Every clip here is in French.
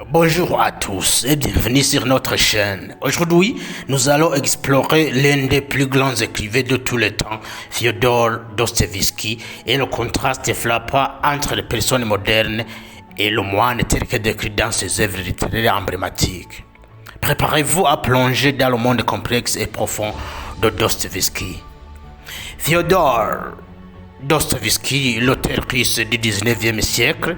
Bonjour à tous et bienvenue sur notre chaîne. Aujourd'hui, nous allons explorer l'un des plus grands écrivains de tous les temps, Fyodor Dostoïevski, et le contraste frappant entre les personnes modernes et le moine tel que décrit dans ses œuvres littéraires emblématiques. Préparez-vous à plonger dans le monde complexe et profond de Dostoïevski. Fyodor Dostoïevski, l'auteur russe du 19e siècle,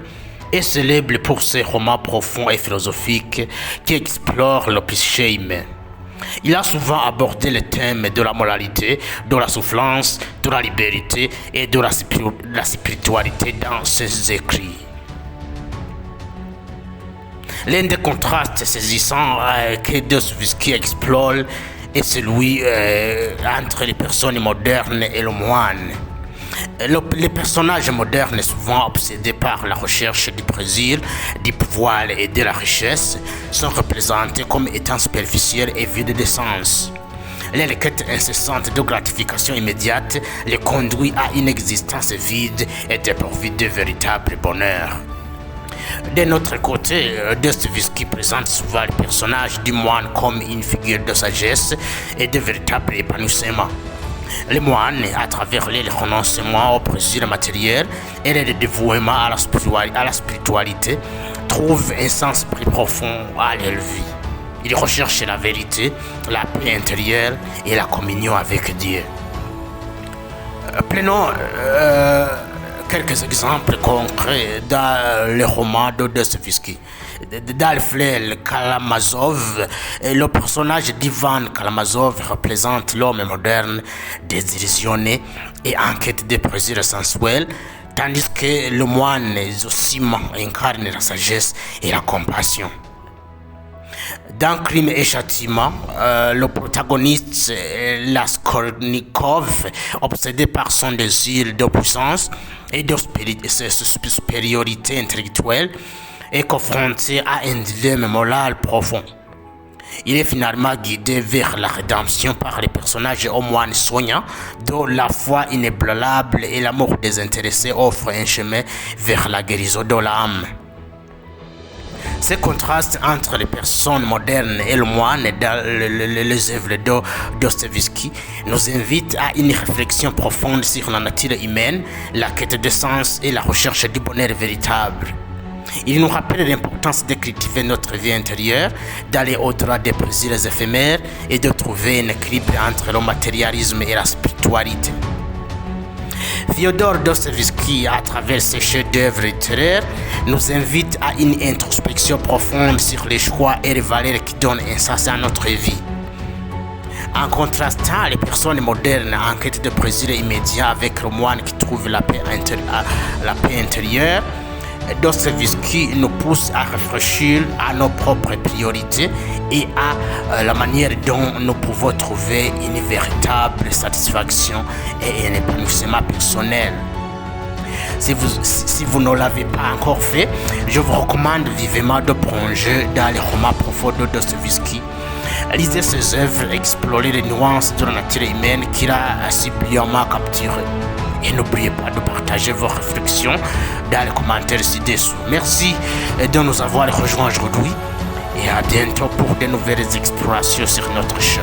est célèbre pour ses romans profonds et philosophiques qui explorent le psyché humain. Il a souvent abordé les thèmes de la moralité, de la souffrance, de la liberté et de la spiritualité dans ses écrits. L'un des contrastes saisissants que Dostoïevski explore est celui entre les personnes modernes et le moine. Les personnages modernes, souvent obsédés par la recherche du plaisir, du pouvoir et de la richesse, sont représentés comme étant superficiels et vides de sens. Leur quête incessante de gratification immédiate les conduit à une existence vide et dépourvue de véritable bonheur. D'un autre côté, Dostoïevski présente souvent le personnage du moine comme une figure de sagesse et de véritable épanouissement. Les moines, à travers le renoncement au plaisir matériel et le dévouement à la spiritualité, trouvent un sens plus profond à leur vie. Ils recherchent la vérité, la paix intérieure et la communion avec Dieu. Prenons quelques exemples concrets dans le roman de Dostoïevski. D'Alfred Karamazov, le personnage d'Ivan Karamazov représente l'homme moderne, désillusionné et en quête de plaisir sensuel, tandis que le moine Zosima incarne la sagesse et la compassion. Dans Crime et Châtiment, le protagoniste Raskolnikov, obsédé par son désir de puissance et de supériorité intellectuelle, est confronté à un dilemme moral profond. Il est finalement guidé vers la rédemption par les personnages au moine soignant, dont la foi inébranlable et l'amour désintéressé offrent un chemin vers la guérison de l'âme. Ce contraste entre les personnes modernes et le moine dans les œuvres de Dostoïevski nous invite à une réflexion profonde sur la nature humaine, la quête de sens et la recherche du bonheur véritable. Il nous rappelle l'importance de cultiver notre vie intérieure, d'aller au-delà des plaisirs éphémères et de trouver un équilibre entre le matérialisme et la spiritualité. Fyodor Dostoïevski, à travers ses chefs-d'œuvre littéraires, nous invite à une introspection profonde sur les choix et les valeurs qui donnent un sens à notre vie. En contrastant les personnes modernes en quête de plaisir immédiat avec le moine qui trouve la paix intérieure, Dostoïevski nous pousse à réfléchir à nos propres priorités et à la manière dont nous pouvons trouver une véritable satisfaction et un épanouissement personnel. Si vous ne l'avez pas encore fait, je vous recommande vivement de plonger dans les romans profonds de Dostoïevski. Lisez ses œuvres, explorez les nuances de la nature humaine qu'il a si brillamment capturées. Et n'oubliez pas de partager vos réflexions dans les commentaires ci-dessous. Merci de nous avoir rejoints aujourd'hui et à bientôt pour de nouvelles explorations sur notre chaîne.